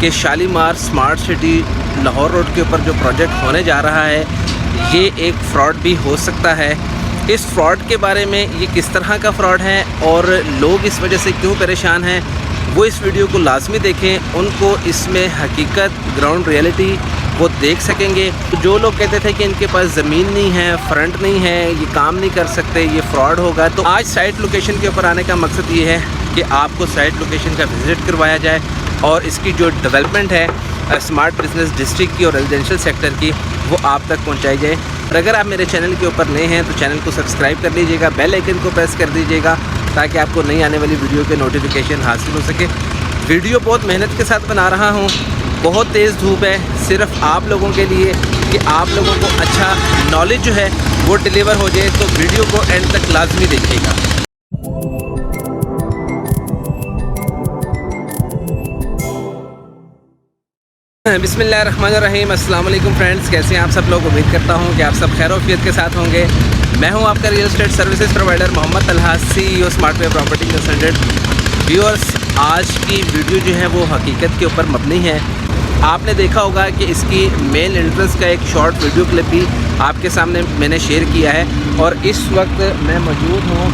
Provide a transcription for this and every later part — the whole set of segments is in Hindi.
कि Shalimar smart city Lahore road के ऊपर जो प्रोजेक्ट होने जा रहा है ये एक फ़्रॉड भी हो सकता है। इस फ्रॉड के बारे में, ये किस तरह का फ़्रॉड है और लोग इस वजह से क्यों परेशान हैं, वो इस वीडियो को लाजमी देखें। उनको इसमें हकीकत, ग्राउंड रियलिटी वो देख सकेंगे। तो जो लोग कहते थे कि इनके पास ज़मीन नहीं है, फ्रंट नहीं है, ये काम नहीं कर सकते, ये फ्रॉड होगा, तो आज साइट लोकेशन के ऊपर आने का मकसद ये है कि आपको साइट लोकेशन का विज़िट करवाया जाए और इसकी जो डेवलपमेंट है स्मार्ट बिजनेस डिस्ट्रिक्ट की और रेजिडेंशियल सेक्टर की, वो आप तक पहुंचाई जाए। और अगर आप मेरे चैनल के ऊपर नए हैं तो चैनल को सब्सक्राइब कर लीजिएगा, बेल आइकन को प्रेस कर दीजिएगा ताकि आपको नई आने वाली वीडियो के नोटिफिकेशन हासिल हो सके। वीडियो बहुत मेहनत के साथ बना रहा हूँ, बहुत तेज़ धूप है, सिर्फ आप लोगों के लिए कि आप लोगों को अच्छा नॉलेज जो है वो डिलीवर हो जाए। तो वीडियो को एंड तक लाजमी देखिएगा। बिस्मिल्लाहिर्रहमानिर्रहीम। अस्सलाम वालेकुम फ्रेंड्स, कैसे हैं आप सब लोग। उम्मीद करता हूं कि आप सब खैर वफियत के साथ होंगे। मैं हूं आपका real estate services provider Mohammad Talha, CEO smart way property consultant. Viewers, आज की वीडियो जो है वो हकीकत के ऊपर मबनी है। आपने देखा होगा कि इसकी मेन एंट्रेंस का एक शॉर्ट वीडियो क्लिप भी आपके सामने मैंने शेयर किया है और इस वक्त मैं मौजूद हूँ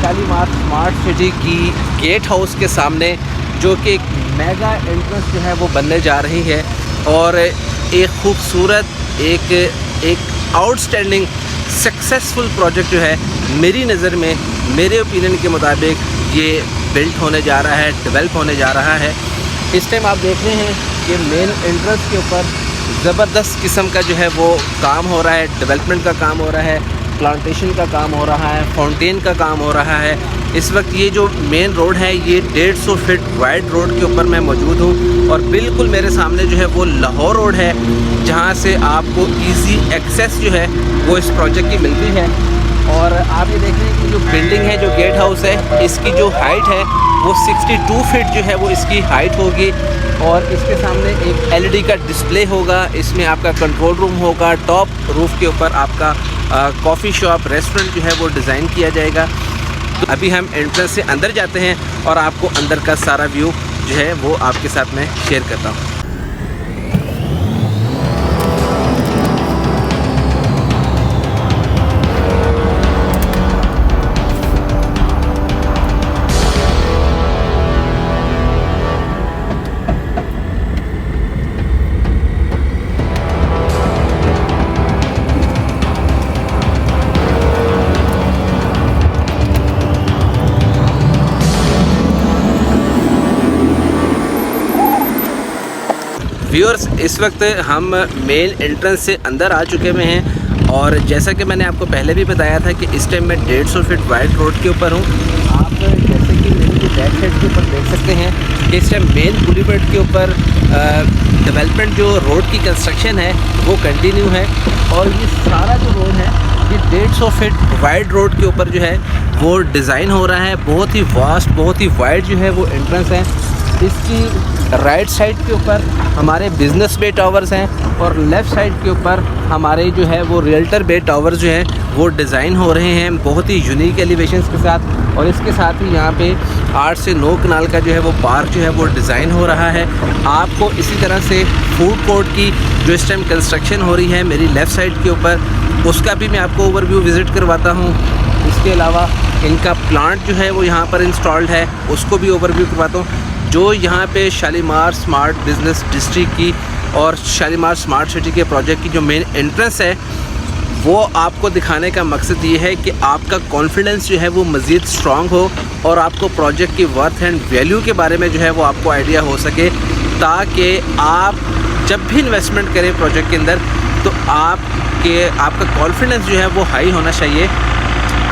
शालीमार स्मार्ट सिटी की गेट हाउस के सामने, जो कि एक मेगा एंट्रेंस जो है वो बनने जा रही है और एक खूबसूरत, एक आउटस्टैंडिंग सक्सेसफुल प्रोजेक्ट जो है मेरी नज़र में, मेरे ओपिनियन के मुताबिक ये बिल्ट होने जा रहा है, डेवलप होने जा रहा है। इस टाइम आप देख रहे हैं कि मेन एंट्रेंस के ऊपर ज़बरदस्त किस्म का जो है वो काम हो रहा है, डेवलपमेंट का काम हो रहा है, प्लांटेशन का काम हो रहा है, फाउंटेन का काम हो रहा है। इस वक्त ये जो मेन रोड है ये 150 फीट वाइड रोड के ऊपर मैं मौजूद हूँ और बिल्कुल मेरे सामने जो है वो लाहौर रोड है, जहाँ से आपको इजी एक्सेस जो है वो इस प्रोजेक्ट की मिलती है। और आप ये देख रहे हैं कि जो बिल्डिंग है, जो गेट हाउस है, इसकी जो हाइट है वो 62 फीट जो है वो इसकी हाइट होगी और इसके सामने एक LED का डिस्प्ले होगा। इसमें आपका कंट्रोल रूम होगा, टॉप रूफ के ऊपर आपका कॉफ़ी शॉप, रेस्टोरेंट जो है वो डिज़ाइन किया जाएगा। तो अभी हम एंट्रेंस से अंदर जाते हैं और आपको अंदर का सारा व्यू जो है वो आपके साथ में शेयर करता हूँ। व्यूअर्स, इस वक्त हम मेन एंट्रेंस से अंदर आ चुके हुए हैं और जैसा कि मैंने आपको पहले भी बताया था कि इस टाइम मैं 150 फीट वाइड रोड के ऊपर हूँ। आप जैसे कि मेरी जो बैक साइड के ऊपर देख सकते हैं कि इस टाइम मेन बुलेवार्ड के ऊपर डेवलपमेंट, जो रोड की कंस्ट्रक्शन है वो कंटिन्यू है और ये सारा जो रोड है ये 150 फीट वाइड रोड के ऊपर जो है वो डिज़ाइन हो रहा है। बहुत ही वास्ट, बहुत ही वाइड जो है वो एंट्रेंस है। इसकी राइट साइड के ऊपर हमारे बिजनेस बे टावर्स हैं और लेफ़्ट साइड के ऊपर हमारे जो है वो रियल्टर बे टावर्स जो हैं वो डिज़ाइन हो रहे हैं बहुत ही यूनिक एलिवेशंस के साथ। और इसके साथ ही यहाँ पे 8 से 9 कनाल का जो है वो पार्क जो है वो डिज़ाइन हो रहा है। आपको इसी तरह से फूड कोर्ट की जो इस टाइम कंस्ट्रक्शन हो रही है मेरी लेफ़्ट साइड के ऊपर, उसका भी मैं आपको ओवरव्यू विज़िट करवाता हूँ। इसके अलावा इनका प्लांट जो है वो यहाँ पर इंस्टॉल्ड है, उसको भी ओवरव्यू करवाता हूँ। जो यहाँ पे शालीमार स्मार्ट बिजनेस डिस्ट्रिक्ट की और शालीमार स्मार्ट सिटी के प्रोजेक्ट की जो मेन एंट्रेंस है वो आपको दिखाने का मकसद ये है कि आपका कॉन्फिडेंस जो है वो मज़ीद स्ट्रॉन्ग हो और आपको प्रोजेक्ट की वर्थ एंड वैल्यू के बारे में जो है वो आपको आइडिया हो सके, ताकि आप जब भी इन्वेस्टमेंट करें प्रोजेक्ट के अंदर तो आपका कॉन्फिडेंस जो है वो हाई होना चाहिए।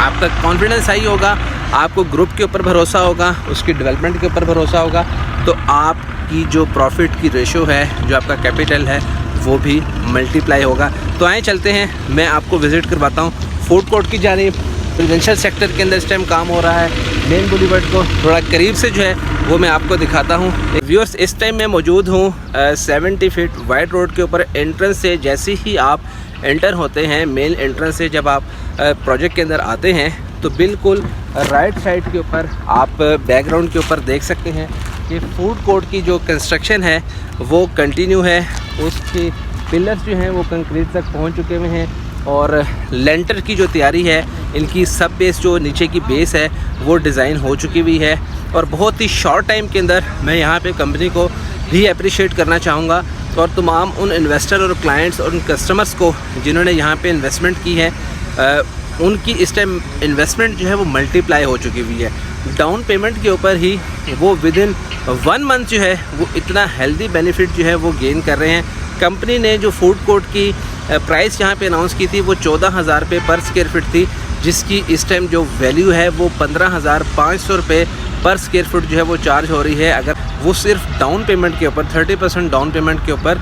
आपका कॉन्फिडेंस हाई होगा, आपको ग्रुप के ऊपर भरोसा होगा, उसकी डेवलपमेंट के ऊपर भरोसा होगा, तो आपकी जो प्रॉफिट की रेशो है, जो आपका कैपिटल है, वो भी मल्टीप्लाई होगा। तो आए चलते हैं, मैं आपको विज़िट करवाता हूँ फूड कोर्ट की जानिब। रेजिडेंशियल सेक्टर के अंदर इस टाइम काम हो रहा है, मेन बुलेवार्ड को थोड़ा करीब से जो है वो मैं आपको दिखाता हूँ। व्यूअर्स, इस टाइम मैं मौजूद हूँ 70 फीट वाइड रोड के ऊपर। एंट्रेंस से जैसे ही आप एंटर होते हैं, मेन एंट्रेंस से जब आप प्रोजेक्ट के अंदर आते हैं तो बिल्कुल राइट साइड के ऊपर आप बैकग्राउंड के ऊपर देख सकते हैं कि फूड कोर्ट की जो कंस्ट्रक्शन है वो कंटिन्यू है। उसके पिलर्स जो हैं वो कंक्रीट तक पहुंच चुके हुए हैं और लेंटर की जो तैयारी है, इनकी सब बेस जो नीचे की बेस है वो डिज़ाइन हो चुकी हुई है। और बहुत ही शॉर्ट टाइम के अंदर मैं यहाँ पे कंपनी को भी अप्रिशिएट करना चाहूँगा और तमाम उन इन्वेस्टर और क्लाइंट्स और उन कस्टमर्स को जिन्होंने यहाँ पे इन्वेस्टमेंट की है, उनकी इस टाइम इन्वेस्टमेंट जो है वो मल्टीप्लाई हो चुकी हुई है। डाउन पेमेंट के ऊपर ही वो विदिन 1 मंथ जो है वो इतना हेल्दी बेनिफिट जो है वो गेन कर रहे हैं। कंपनी ने जो फूड कोर्ट की प्राइस यहाँ पे अनाउंस की थी वो 14,000 रुपये पर स्क्वायर फीट थी, जिसकी इस टाइम जो वैल्यू है वो 15,500 रुपये पर स्क्वायर फीट जो है वो चार्ज हो रही है। अगर वो सिर्फ डाउन पेमेंट के ऊपर 30% डाउन पेमेंट के ऊपर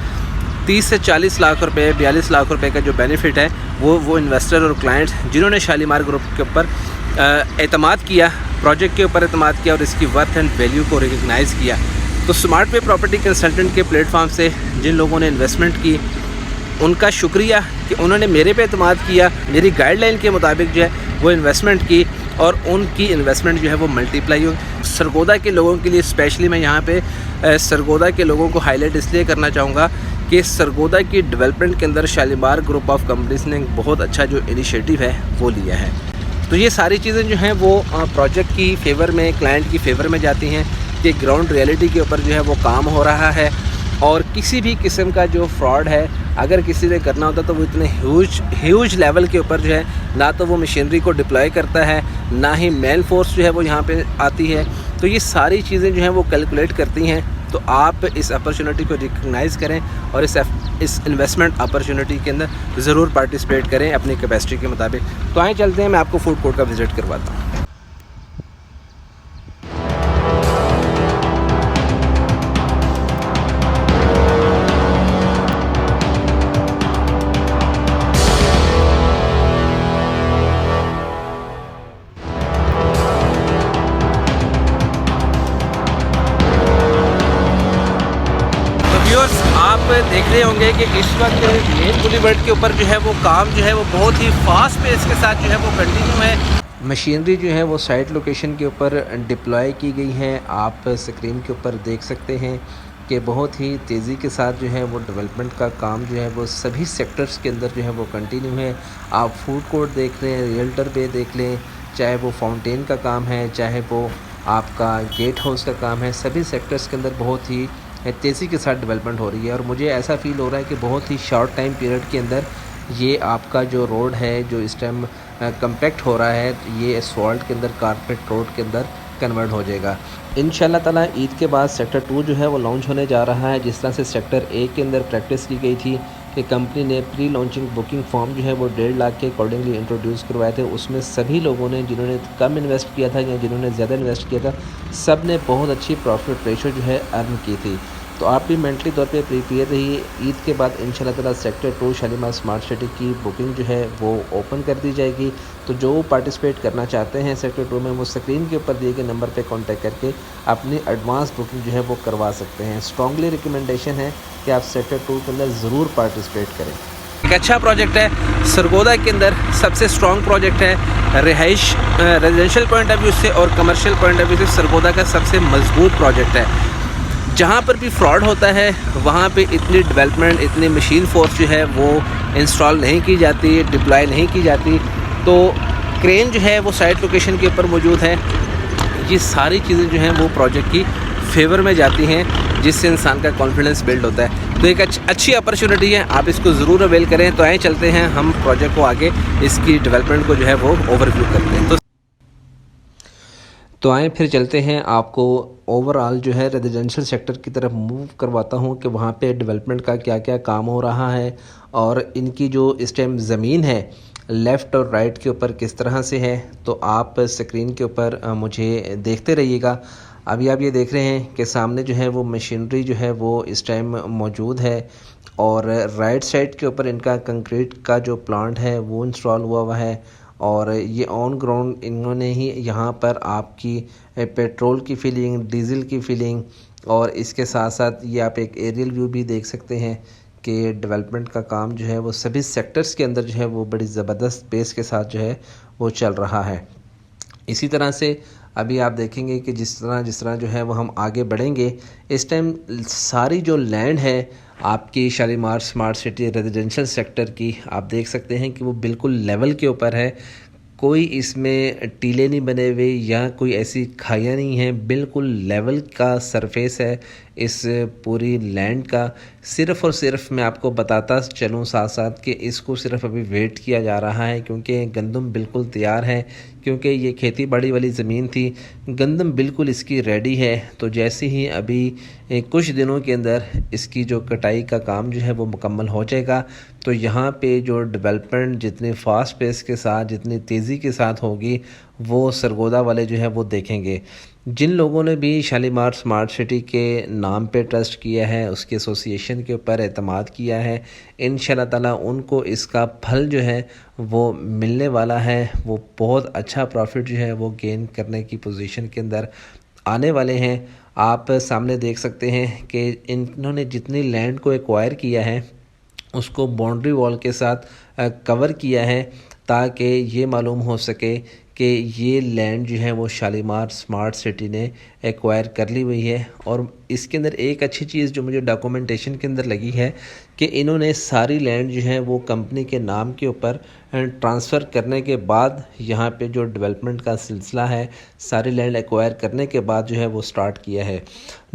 30 से 40 लाख रुपए 42 लाख रुपए का जो बेनिफिट है वो इन्वेस्टर और क्लाइंट्स जिन्होंने शालीमार ग्रुप के ऊपर एतमाद किया, प्रोजेक्ट के ऊपर एतमाद किया और इसकी वर्थ एंड वैल्यू को रिकग्नाइज़ किया। तो स्मार्ट वे प्रॉपर्टी कंसल्टेंट के प्लेटफॉर्म से जिन लोगों ने इन्वेस्टमेंट की, उनका शुक्रिया कि उन्होंने मेरे पे एतमाद किया, मेरी गाइडलाइन के मुताबिक जो है वो इन्वेस्टमेंट की और उनकी इन्वेस्टमेंट जो है वो मल्टीप्लाई हो। सरगोदा के लोगों के लिए स्पेशली मैं यहाँ पे सरगोदा के लोगों को हाईलाइट इसलिए करना चाहूँगा कि सरगोदा की डेवलपमेंट के अंदर शालीमार ग्रुप ऑफ कंपनीज ने बहुत अच्छा जो इनिशिएटिव है वो लिया है। तो ये सारी चीज़ें जो हैं वो प्रोजेक्ट की फेवर में, क्लाइंट की फेवर में जाती हैं कि ग्राउंड रियलिटी के ऊपर जो है वो काम हो रहा है और किसी भी किस्म का जो फ्रॉड है अगर किसी ने करना होता तो वो इतने ह्यूज लेवल के ऊपर जो है ना तो वो मशीनरी को डिप्लॉय करता है, ना ही मैन फोर्स जो है वो यहाँ पे आती है। तो ये सारी चीज़ें जो हैं वो कैलकुलेट करती हैं। तो आप इस अपॉर्चुनिटी को रिकग्नाइज़ करें और इस इन्वेस्टमेंट अपॉर्चुनिटी के अंदर ज़रूर पार्टिसिपेट करें अपनी कैपेसिटी के मुताबिक। तो आए चलते हैं, मैं आपको फूड कोर्ट का विज़िट करवाता हूँ। आप देख रहे होंगे कि इस वक्त मेन बुलेवर्ड के ऊपर जो है वो काम जो है वो बहुत ही फास्ट पेस के साथ जो है वो कंटिन्यू है। मशीनरी जो है वो साइट लोकेशन के ऊपर डिप्लॉय की गई है। आप स्क्रीन के ऊपर देख सकते हैं कि बहुत ही तेज़ी के साथ जो है वो डेवलपमेंट का काम जो है वो सभी सेक्टर्स के अंदर जो है वो कंटिन्यू है। आप फूड कोर्ट देख रहे हैं, रियल्टर बे देख लें, चाहे वो फाउंटेन का काम है, चाहे वो आपका गेट हाउस का काम है, सभी सेक्टर्स के अंदर बहुत ही तेज़ी के साथ डेवलपमेंट हो रही है। और मुझे ऐसा फ़ील हो रहा है कि बहुत ही शॉर्ट टाइम पीरियड के अंदर ये आपका जो रोड है जो इस टाइम कम्पैक्ट हो रहा है, ये एसफॉल्ट के अंदर कारपेट रोड के अंदर कन्वर्ट हो जाएगा इंशाल्लाह ताला। ईद के बाद सेक्टर 2 जो है वो लॉन्च होने जा रहा है। जिस तरह से सेक्टर 1 के अंदर प्रैक्टिस की गई थी कि कंपनी ने प्री लॉन्चिंग बुकिंग फॉर्म जो है वो 1.5 लाख के अकॉर्डिंगली इंट्रोड्यूस करवाए थे। उसमें सभी लोगों ने जिन्होंने कम इन्वेस्ट किया था या जिन्होंने ज़्यादा इन्वेस्ट किया था, सब ने बहुत अच्छी प्रॉफिट रेशो जो है अर्न की थी। तो आप भी मेंटली तौर पे प्रिपेयर रहिए। ईद के बाद इंशाल्लाह ताला सेक्टर 2 शालीमार स्मार्ट सिटी की बुकिंग जो है वो ओपन कर दी जाएगी। तो जो पार्टिसिपेट करना चाहते हैं सेक्टर 2 में, वो स्क्रीन के ऊपर दिए गए नंबर पे कांटेक्ट करके अपनी एडवांस बुकिंग जो है वो करवा सकते हैं। स्ट्रॉन्गली रिकमेंडेशन है कि आप सेक्टर 2 के अंदर ज़रूर पार्टिसिपेट करें। एक अच्छा प्रोजेक्ट है, सरगोदा के अंदर सबसे स्ट्रॉन्ग प्रोजेक्ट है। रिहाइश रेजिडेंशियल पॉइंट ऑफ व्यू से और कमर्शियल पॉइंट ऑफ व्यू से सरगोदा का सबसे मजबूत प्रोजेक्ट है। जहाँ पर भी फ्रॉड होता है वहाँ पे इतनी डेवलपमेंट, इतनी मशीन फोर्स जो है वो इंस्टॉल नहीं की जाती, डिप्लॉय नहीं की जाती। तो क्रेन जो है वो साइट लोकेशन के ऊपर मौजूद है। ये सारी चीज़ें जो हैं वो प्रोजेक्ट की फेवर में जाती हैं, जिससे इंसान का कॉन्फिडेंस बिल्ड होता है। तो एक अच्छी अपॉर्चुनिटी है, आप इसको ज़रूर अवेल करें। तो आए चलते हैं हम प्रोजेक्ट को आगे इसकी डेवलपमेंट को जो है वो ओवरव्यू करते हैं। तो आए फिर चलते हैं, आपको ओवरऑल जो है रेजिडेंशियल सेक्टर की तरफ मूव करवाता हूँ कि वहाँ पे डेवलपमेंट का क्या क्या काम हो रहा है और इनकी जो इस टाइम ज़मीन है लेफ़्ट और राइट के ऊपर किस तरह से है। तो आप स्क्रीन के ऊपर मुझे देखते रहिएगा। अभी आप ये देख रहे हैं कि सामने जो है वो मशीनरी जो है वो इस टाइम मौजूद है और राइट साइड के ऊपर इनका कंक्रीट का जो प्लांट है वो इंस्टॉल हुआ है। और ये ऑन ग्राउंड इन्होंने ही यहाँ पर आपकी पेट्रोल की फिलिंग, डीज़ल की फिलिंग और इसके साथ साथ ये आप एक एरियल व्यू भी देख सकते हैं कि डेवलपमेंट का काम जो है वो सभी सेक्टर्स के अंदर जो है वो बड़ी ज़बरदस्त पेस के साथ जो है वो चल रहा है। इसी तरह से अभी आप देखेंगे कि जिस तरह जो है वो हम आगे बढ़ेंगे, इस टाइम सारी जो लैंड है आपकी Shalimar smart city residential sector की, आप देख सकते हैं कि वो बिल्कुल लेवल के ऊपर है। कोई इसमें टीले नहीं बने हुए या कोई ऐसी खाइयाँ नहीं हैं, बिल्कुल लेवल का सरफेस है इस पूरी लैंड का। सिर्फ़ और सिर्फ मैं आपको बताता चलूँ साथ साथ कि इसको सिर्फ अभी वेट किया जा रहा है, क्योंकि गंदम बिल्कुल तैयार है, क्योंकि ये खेती बाड़ी वाली ज़मीन थी, गंदम बिल्कुल इसकी रेडी है। तो जैसे ही अभी कुछ दिनों के अंदर इसकी जो कटाई का काम जो है वो मुकम्मल हो जाएगा, तो यहाँ पे जो डेवलपमेंट जितनी फास्ट पेस के साथ, जितनी तेज़ी के साथ होगी, वो सरगोदा वाले जो है वो देखेंगे। जिन लोगों ने भी शालीमार स्मार्ट सिटी के नाम पे ट्रस्ट किया है, उसके एसोसिएशन के ऊपर एतमाद किया है, इंशाल्लाह ताला उनको इसका फल जो है वो मिलने वाला है। वो बहुत अच्छा प्रॉफिट जो है वो गेन करने की पोजीशन के अंदर आने वाले हैं। आप सामने देख सकते हैं कि इन्होंने जितनी लैंड को एक्वायर किया है उसको बाउंड्री वॉल के साथ कवर किया है, ताकि ये मालूम हो सके कि ये लैंड जो है वो शालीमार स्मार्ट सिटी ने एक्वायर कर ली हुई है। और इसके अंदर एक अच्छी चीज़ जो मुझे डॉक्यूमेंटेशन के अंदर लगी है कि इन्होंने सारी लैंड जो है वो कंपनी के नाम के ऊपर ट्रांसफ़र करने के बाद, यहाँ पे जो डेवलपमेंट का सिलसिला है सारी लैंड एक्वायर करने के बाद जो है वो स्टार्ट किया है।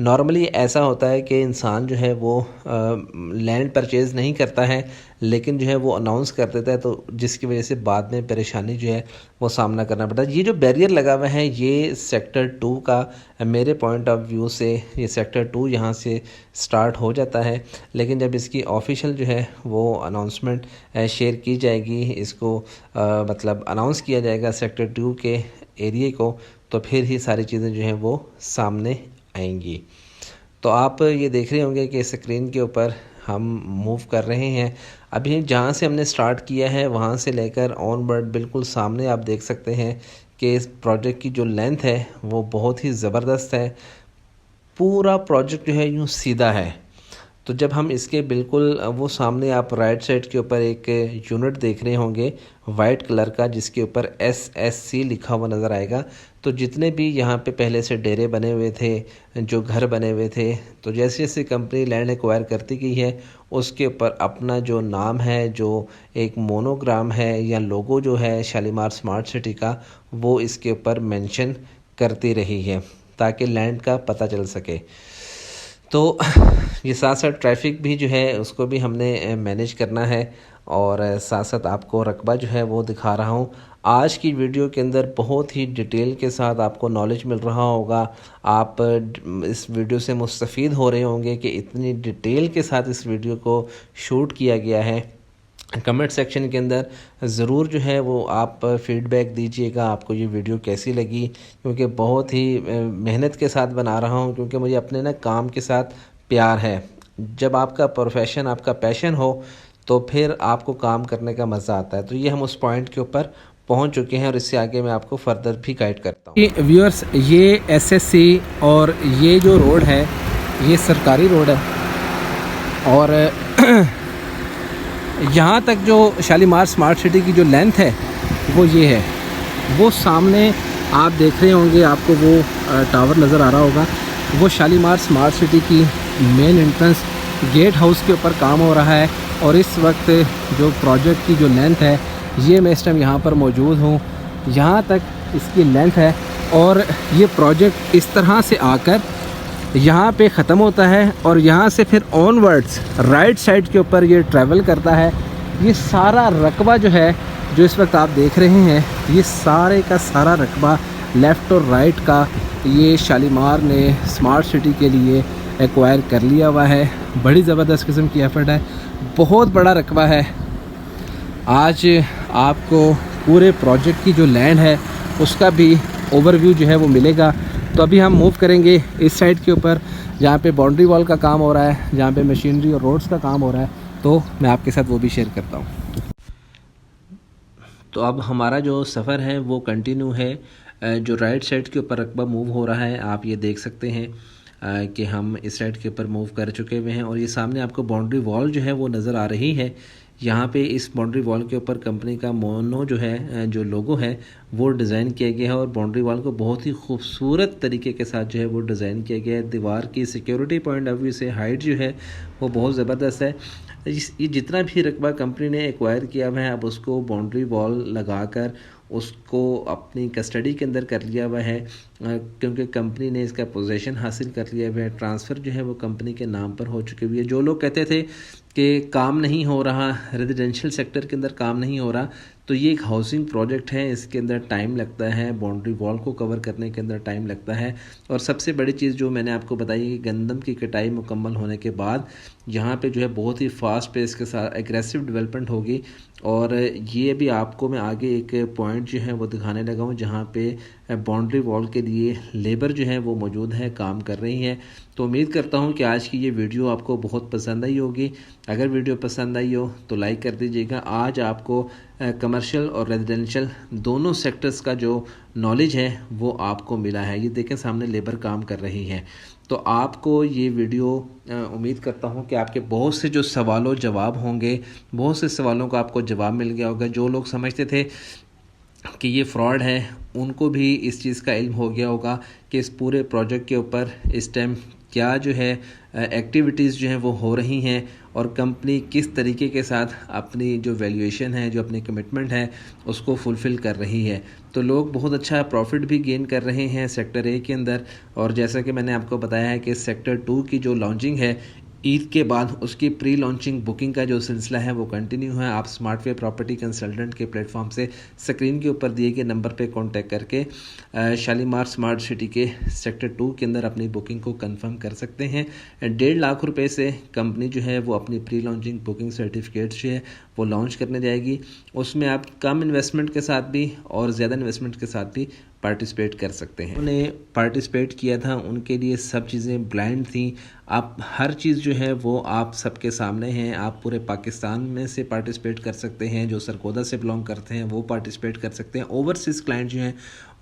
नॉर्मली ऐसा होता है कि इंसान जो है वो लैंड परचेज़ नहीं करता है, लेकिन जो है वो अनाउंस कर देता है, तो जिसकी वजह से बाद में परेशानी जो है वो सामना करना पड़ता है। ये जो बैरियर लगा हुआ है ये सेक्टर 2 का, मेरे पॉइंट ऑफ व्यू से ये सेक्टर 2 यहाँ से स्टार्ट हो जाता है, लेकिन जब इसकी ऑफिशियल जो है वो अनाउंसमेंट शेयर की जाएगी, इसको मतलब अनाउंस किया जाएगा सेक्टर 2 के एरिए को, तो फिर ही सारी चीज़ें जो हैं वो सामने आएंगी। तो आप ये देख रहे होंगे कि स्क्रीन के ऊपर हम मूव कर रहे हैं। अभी जहाँ से हमने स्टार्ट किया है वहाँ से लेकर ऑनवर्ड बिल्कुल सामने आप देख सकते हैं कि इस प्रोजेक्ट की जो लेंथ है वो बहुत ही ज़बरदस्त है। पूरा प्रोजेक्ट जो है यूँ सीधा है। तो जब हम इसके बिल्कुल वो सामने आप राइट साइड के ऊपर एक यूनिट देख रहे होंगे वाइट कलर का, जिसके ऊपर SSC लिखा हुआ नज़र आएगा। तो जितने भी यहाँ पे पहले से डेरे बने हुए थे, जो घर बने हुए थे, तो जैसे जैसे कंपनी लैंड एक्वायर करती गई है उसके ऊपर अपना जो नाम है, जो एक मोनोग्राम है या लोगो जो है शालीमार स्मार्ट सिटी का, वो इसके ऊपर मेंशन करती रही है ताकि लैंड का पता चल सके। तो ये साथ साथ ट्रैफिक भी जो है उसको भी हमने मैनेज करना है, और साथ साथ आपको रकबा जो है वो दिखा रहा हूँ। आज की वीडियो के अंदर बहुत ही डिटेल के साथ आपको नॉलेज मिल रहा होगा। आप इस वीडियो से मुस्तफ़ीद हो रहे होंगे कि इतनी डिटेल के साथ इस वीडियो को शूट किया गया है। कमेंट सेक्शन के अंदर ज़रूर जो है वो आप फ़ीडबैक दीजिएगा, आपको ये वीडियो कैसी लगी, क्योंकि बहुत ही मेहनत के साथ बना रहा हूँ, क्योंकि मुझे अपने ना काम के साथ प्यार है। जब आपका प्रोफेशन, आपका पैशन हो, तो फिर आपको काम करने का मज़ा आता है। तो ये हम उस पॉइंट के ऊपर पहुँच चुके हैं और इससे आगे मैं आपको फर्दर भी गाइड करता हूँ। व्यूअर्स, ये SSC और ये जो रोड है ये सरकारी रोड है, और यहाँ तक जो शालीमार स्मार्ट सिटी की जो लेंथ है वो ये है। वो सामने आप देख रहे होंगे, आपको वो टावर नज़र आ रहा होगा, वो शालीमार स्मार्ट सिटी की मेन एंट्रेंस गेट हाउस के ऊपर काम हो रहा है। और इस वक्त जो प्रोजेक्ट की जो लेंथ है, ये मैं इस टाइम यहाँ पर मौजूद हूँ, यहाँ तक इसकी लेंथ है। और ये प्रोजेक्ट इस तरह से आकर यहाँ पे ख़त्म होता है और यहाँ से फिर ऑनवर्ड्स राइट साइड के ऊपर ये ट्रैवल करता है। ये सारा रकबा जो है, जो इस वक्त आप देख रहे हैं, ये सारे का सारा रकबा लेफ़्ट और राइट का ये शालीमार ने स्मार्ट सिटी के लिए एक्वायर कर लिया हुआ है। बड़ी ज़बरदस्त किस्म की एफर्ट है, बहुत बड़ा रकबा है। आज आपको पूरे प्रोजेक्ट की जो लैंड है उसका भी ओवरव्यू जो है वो मिलेगा। तो अभी हम मूव करेंगे इस साइड के ऊपर, जहाँ पे बाउंड्री वॉल का काम हो रहा है, जहाँ पे मशीनरी और रोड्स का काम हो रहा है, तो मैं आपके साथ वो भी शेयर करता हूँ। तो अब हमारा जो सफ़र है वो कंटिन्यू है। जो राइट साइड के ऊपर रकबा मूव हो रहा है, आप ये देख सकते हैं कि हम इस साइड के ऊपर मूव कर चुके हुए हैं। और ये सामने आपको बाउंड्री वॉल जो है वो नज़र आ रही है। यहाँ पे इस बाउंड्री वॉल के ऊपर कंपनी का मोनो जो है जो लोगो है वो डिज़ाइन किया गया है और बाउंड्री वॉल को बहुत ही खूबसूरत तरीके के साथ जो है वो डिज़ाइन किया गया है। दीवार की सिक्योरिटी पॉइंट ऑफ व्यू से हाइट जो है वो बहुत ज़बरदस्त है। ये जितना भी रकबा कंपनी ने एक्वायर किया हुआ है अब उसको बाउंड्री वॉल लगाकर उसको अपनी कस्टडी के अंदर कर लिया हुआ है, क्योंकि कंपनी ने इसका पोजीशन हासिल कर लिया हुआ है। ट्रांसफ़र जो है वो कंपनी के नाम पर हो चुकी हुई है। जो लोग कहते थे कि काम नहीं हो रहा, रेजिडेंशियल सेक्टर के अंदर काम नहीं हो रहा, तो ये एक हाउसिंग प्रोजेक्ट है, इसके अंदर टाइम लगता है, बाउंड्री वॉल को कवर करने के अंदर टाइम लगता है। और सबसे बड़ी चीज़ जो मैंने आपको बताई कि गंदम की कटाई मुकम्मल होने के बाद यहाँ पे जो है बहुत ही फास्ट पेस के साथ एग्रेसिव डेवलपमेंट होगी। और ये भी आपको मैं आगे एक पॉइंट जो है वो दिखाने लगा हूँ जहाँ पे बाउंड्री वॉल के लिए लेबर जो है वो मौजूद है, काम कर रही है। तो उम्मीद करता हूँ कि आज की ये वीडियो आपको बहुत पसंद आई होगी। अगर वीडियो पसंद आई हो तो लाइक कर दीजिएगा। आज आपको कमर्शियल और रेजिडेंशियल दोनों सेक्टर्स का जो नॉलेज है वो आपको मिला है। ये देखें सामने लेबर काम कर रही है। तो आपको ये वीडियो उम्मीद करता हूँ कि आपके बहुत से जो सवालों जवाब होंगे, बहुत से सवालों का आपको जवाब मिल गया होगा। जो लोग समझते थे कि ये फ्रॉड है उनको भी इस चीज़ का इल्म हो गया होगा कि इस पूरे प्रोजेक्ट के ऊपर इस टाइम क्या जो है एक्टिविटीज़ जो हैं वो हो रही हैं और कंपनी किस तरीके के साथ अपनी जो वैल्यूएशन है, जो अपनी कमिटमेंट है उसको फुलफ़िल कर रही है। तो लोग बहुत अच्छा प्रॉफिट भी गेन कर रहे हैं सेक्टर ए के अंदर। और जैसा कि मैंने आपको बताया है कि सेक्टर 2 की जो लॉन्चिंग है ईद के बाद उसकी प्री लॉन्चिंग बुकिंग का जो सिलसिला है वो कंटिन्यू है। आप स्मार्टवे प्रॉपर्टी कंसल्टेंट के प्लेटफॉर्म से स्क्रीन के ऊपर दिए गए नंबर पे कांटेक्ट करके शालीमार स्मार्ट सिटी के सेक्टर 2 के अंदर अपनी बुकिंग को कंफर्म कर सकते हैं। 1.5 लाख रुपए से कंपनी जो है वो अपनी प्री लॉन्चिंग बुकिंग सर्टिफिकेट जो है वो लॉन्च करने जाएगी। उसमें आप कम इन्वेस्टमेंट के साथ भी और ज़्यादा इन्वेस्टमेंट के साथ भी पार्टिसिपेट कर सकते हैं। उन्होंने पार्टिसिपेट किया था, उनके लिए सब चीज़ें ब्लाइंड थी। आप हर चीज़ जो है वो आप सबके सामने हैं। आप पूरे पाकिस्तान में से पार्टिसिपेट कर सकते हैं, जो सरगोदा से बिलोंग करते हैं वो पार्टिसिपेट कर सकते हैं, ओवरसीज़ क्लाइंट जो हैं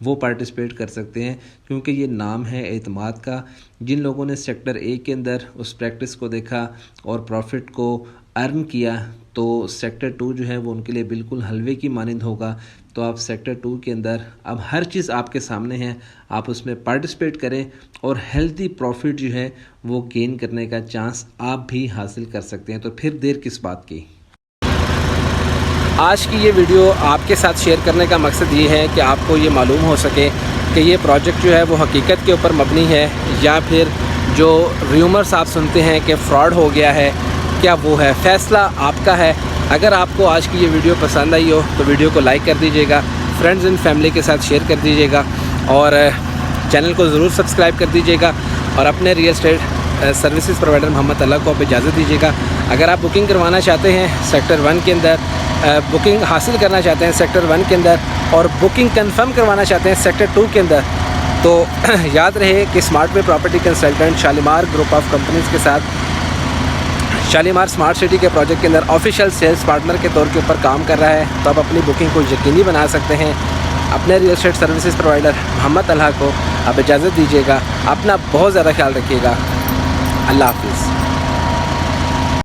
वो पार्टिसिपेट कर सकते हैं, क्योंकि ये नाम है एतमाद का। जिन लोगों ने सेक्टर ए के अंदर उस प्रैक्टिस को देखा और प्रॉफिट को अर्न किया तो सेक्टर 2 जो है वो उनके लिए बिल्कुल हलवे की मानिंद होगा। तो आप सेक्टर 2 के अंदर अब हर चीज़ आपके सामने है, आप उसमें पार्टिसिपेट करें और हेल्दी प्रॉफिट जो है वो गेन करने का चांस आप भी हासिल कर सकते हैं। तो फिर देर किस बात की। आज की ये वीडियो आपके साथ शेयर करने का मकसद ये है कि आपको ये मालूम हो सके कि ये प्रोजेक्ट जो है वो हकीकत के ऊपर मबनी है या फिर जो र्यूमर्स आप सुनते हैं कि फ़्रॉड हो गया है, क्या वो है। फ़ैसला आपका है। अगर आपको आज की ये वीडियो पसंद आई हो तो वीडियो को लाइक कर दीजिएगा, फ्रेंड्स एंड फैमिली के साथ शेयर कर दीजिएगा और चैनल को ज़रूर सब्सक्राइब कर दीजिएगा और अपने real estate services provider Mohammad Allah को आप इजाज़त दीजिएगा। अगर आप बुकिंग करवाना चाहते हैं सेक्टर 1 के अंदर, बुकिंग हासिल करना चाहते हैं सेक्टर 1 के अंदर और बुकिंग कंफर्म करवाना चाहते हैं सेक्टर 2 के अंदर, तो याद रहे कि Smartway property consultant Shalimar group of companies के साथ शालीमार स्मार्ट सिटी के प्रोजेक्ट के अंदर ऑफिशियल सेल्स पार्टनर के तौर के ऊपर काम कर रहा है। तो आप अपनी बुकिंग को यकीनी बना सकते हैं। अपने real estate services provider Mohammad Allah को आप इजाज़त दीजिएगा। अपना बहुत ज़्यादा ख्याल रखिएगा। अल्लाह हाफिज़।